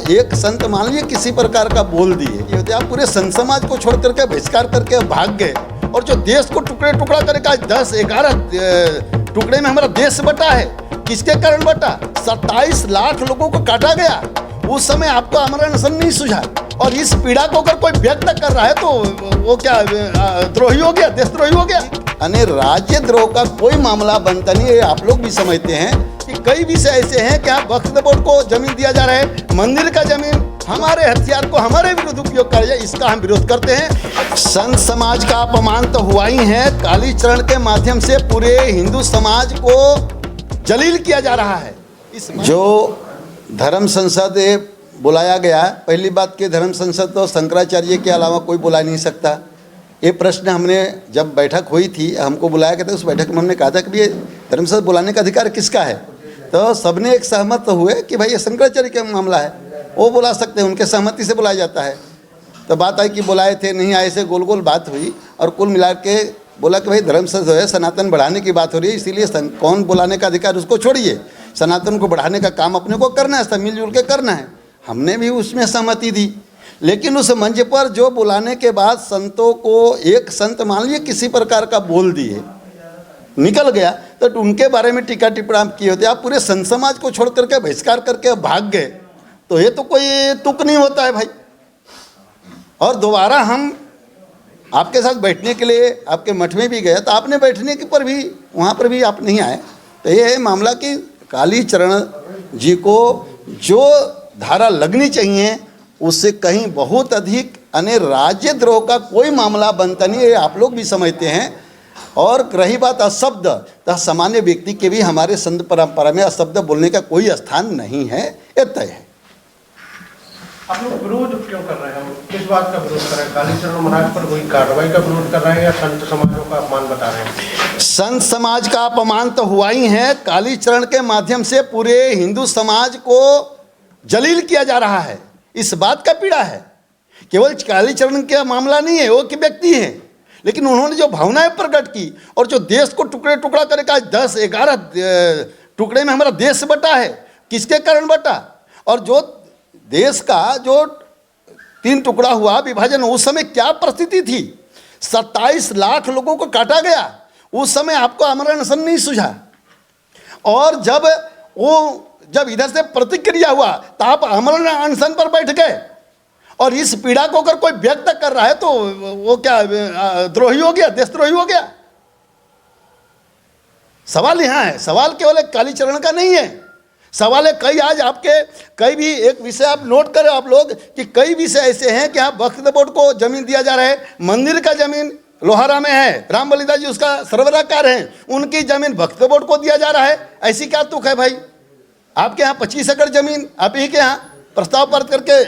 एक संत मान लीजिए किसी प्रकार का बोल दिए, ये होते आप पूरे संत समाज को छोड़ करके बहिष्कार करके भाग गए, और जो देश को टुकड़े टुकड़ा करके आज 10-11 टुकड़े में हमारा देश बटा है। किसके कारण बटा? 27 लाख लोगों को काटा गया। उस समय आपको आमरण अनशन नहीं सूझा, और इस पीड़ा को अगर कोई व्यक्त कर रहा है तो वो क्या द्रोही हो गया, देशद्रोही हो गया। यानी राज्य द्रोह का कोई मामला बनता नहीं है। आप लोग भी समझते हैं कि कई विषय ऐसे हैं कि आप वक्फ बोर्ड को जमीन दिया जा रहा है, मंदिर का जमीन हमारे हथियार को हमारे विरुद्ध उपयोग कर जाए, इसका हम विरोध करते हैं। संत समाज का अपमान तो हुआ ही है, कालीचरण के माध्यम से पूरे हिंदू समाज को जलील किया जा रहा है। जो धर्म संसद बुलाया गया, पहली बात कि धर्म संसद तो शंकराचार्य के अलावा कोई बुला नहीं सकता। ये प्रश्न हमने जब बैठक हुई थी, हमको बुलाया गया था, उस बैठक में हमने कहा था कि ये धर्म संसद बुलाने का अधिकार किसका है, तो सबने एक सहमत हुए कि भाई ये शंकराचार्य का मामला है, वो बुला सकते हैं, उनके सहमति से बुलाया जाता है। तो बात आई कि बुलाए थे नहीं आए से गोल गोल बात हुई, और कुल मिला के बोला कि भाई धर्म संसद है, सनातन बढ़ाने की बात हो रही है, इसीलिए कौन बुलाने का अधिकार उसको छोड़िए, सनातन को बढ़ाने का काम अपने को करना है, सब मिलजुल के करना है। हमने भी उसमें सहमति दी, लेकिन उस मंच पर जो बुलाने के बाद संतों को एक संत मान लीजिए किसी प्रकार का बोल दिए निकल गया, तो उनके बारे में टीका टिप्पणी किए होते, आप पूरे संत समाज को छोड़ करके बहिष्कार करके भाग गए, तो ये तो कोई तुक नहीं होता है भाई। और दोबारा हम आपके साथ बैठने के लिए आपके मठ में भी गए, तो आपने बैठने के पर भी वहाँ पर भी आप नहीं आए। तो ये है मामला कि कालीचरण जी को जो धारा लगनी चाहिए उससे कहीं बहुत अधिक, यानी राज्य द्रोह का कोई मामला बनता नहीं है, आप लोग भी समझते हैं। और रही बात अशब्द, तो सामान्य व्यक्ति के भी हमारे संत परंपरा में अशब्द बोलने का कोई स्थान नहीं है, ये तय है। आप लोग विरोध क्यों कर रहे हैं? किस बात का विरोध कर रहे हैं? कालीचरण महाराज पर कोई कार्रवाई का विरोध कर रहे हैं या संत समाजों का अपमान बता रहे हैं? संत समाज का अपमान तो हुआ ही है, कालीचरण के माध्यम से पूरे हिंदू समाज को जलील किया जा रहा है, इस बात का पीड़ा है। केवल कालीचरण का मामला नहीं है, वो कि व्यक्ति है, लेकिन उन्होंने जो भावनाएं प्रकट की और जो देश को टुकड़े टुकड़ा करके आज 10-11 टुकड़े में हमारा देश बटा है। किसके कारण बटा? और जो देश का जो 3 टुकड़ा हुआ विभाजन, उस समय क्या परिस्थिति थी? 27 लाख लोगों को काटा गया। उस समय आपको आमरण अनशन नहीं सूझा, और जब इधर से प्रतिक्रिया हुआ तो आप आमरण अनशन पर बैठ गए, और इस पीड़ा को अगर कोई व्यक्त कर रहा है तो वो क्या द्रोही हो गया, देशद्रोही हो गया। सवाल यहाँ है, सवाल केवल एक कालीचरण का नहीं है, सवाल है कई आज आपके कई भी एक विषय आप नोट करें आप लोग कि कई विषय ऐसे हैं कि आप वक्फ बोर्ड को जमीन दिया जा रहा है, मंदिर का जमीन लोहारा में है, राम बलिदास जी उसका सरबराहकार हैं, उनकी जमीन वक्फ बोर्ड को दिया जा रहा है। ऐसी क्या तुक है भाई? आपके यहाँ 25 एकड़ जमीन आप ही के यहाँ प्रस्ताव पारित करके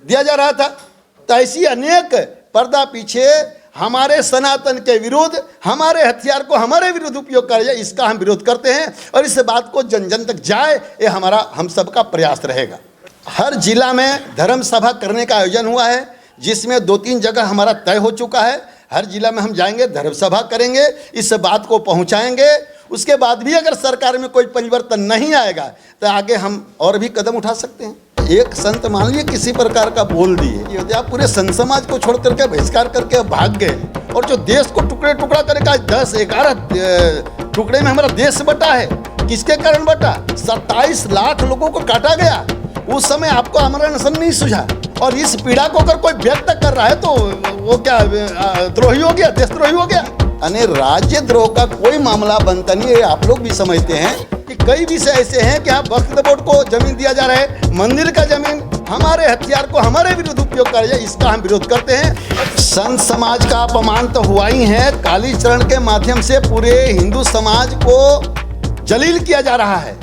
दिया जा रहा था। तो ऐसी अनेक पर्दा पीछे हमारे सनातन के विरुद्ध, हमारे हथियार को हमारे विरुद्ध उपयोग कर जाए, इसका हम विरोध करते हैं, और इस बात को जन जन तक जाए, ये हमारा हम सबका प्रयास रहेगा। हर जिला में धर्म सभा करने का आयोजन हुआ है, जिसमें 2-3 जगह हमारा तय हो चुका है। हर जिला में हम जाएंगे, धर्म सभा करेंगे, इस बात को पहुंचाएंगे। उसके बाद भी अगर सरकार में कोई परिवर्तन नहीं आएगा तो आगे हम और भी कदम उठा सकते हैं। एक संत मान लीजिए किसी प्रकार का बोल दिए, ये होते आप पूरे संत समाज को छोड़ करके बहिष्कार करके भाग गए, और जो देश को टुकड़े टुकड़ा करके आज 10-11 टुकड़े में हमारा देश बटा है। किसके कारण बटा? 27 लाख लोगों को काटा गया। उस समय आपको आमरण अनशन नहीं सूझा, और इस पीड़ा को अगर कोई व्यक्त कर रहा है तो वो क्या द्रोही हो गया, देशद्रोही हो गया। यानी राज्य द्रोह का कोई मामला बनता नहीं है। आप लोग भी समझते हैं कि कई विषय ऐसे हैं कि आप वक्फ बोर्ड को जमीन दिया जा रहा है, मंदिर का जमीन हमारे हथियार को हमारे विरुद्ध उपयोग कर जाए, इसका हम विरोध करते हैं। संत समाज का अपमान तो हुआ ही है, कालीचरण के माध्यम से पूरे हिंदू समाज को जलील किया जा रहा है।